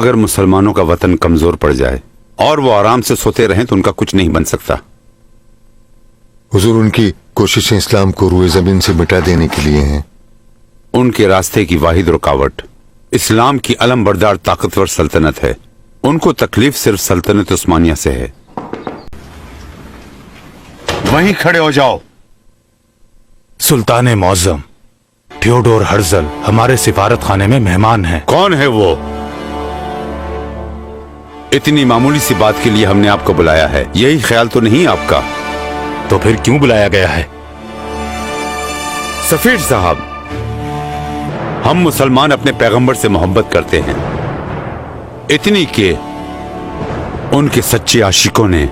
اگر مسلمانوں کا وطن کمزور پڑ جائے اور وہ آرام سے سوتے رہیں تو ان کا کچھ نہیں بن سکتا۔ حضور، ان کی کوششیں اسلام کو روئے زمین سے مٹا دینے کے لیے ہیں۔ ان کے راستے کی واحد رکاوٹ اسلام کی علم بردار طاقتور سلطنت ہے۔ ان کو تکلیف صرف سلطنت عثمانیہ سے ہے۔ وہیں کھڑے ہو جاؤ۔ سلطان معظم تھیوڈور ہرزل ہمارے سفارت خانے میں مہمان ہیں۔ کون ہے وہ؟ اتنی معمولی سی بات کے لیے ہم نے آپ کو بلایا ہے، یہی خیال تو نہیں آپ کا؟ تو پھر کیوں بلایا گیا ہے؟ سفیر صاحب، ہم مسلمان اپنے پیغمبر سے محبت کرتے ہیں، اتنی کہ ان کے سچے عاشقوں نے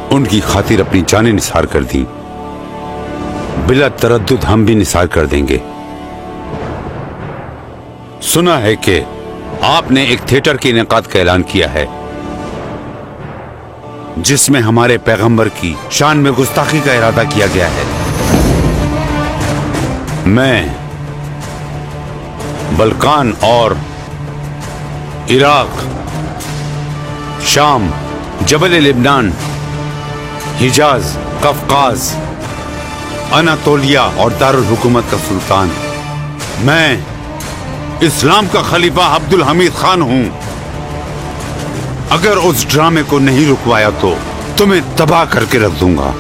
ان کی خاطر اپنی جانیں نثار کر دیں۔ بلا تردد ہم بھی نثار کر دیں گے۔ سنا ہے کہ آپ نے ایک تھیٹر کے انعقاد کا اعلان کیا ہے جس میں ہمارے پیغمبر کی شان میں گستاخی کا ارادہ کیا گیا ہے۔ میں بلقان اور عراق، شام، جبل لبنان، حجاز، قفقاز، اناطولیہ اور دارالحکومت کا سلطان، میں اسلام کا خلیفہ عبد الحمید خان ہوں۔ اگر اس ڈرامے کو نہیں رکوایا تو تمہیں تباہ کر کے رکھ دوں گا۔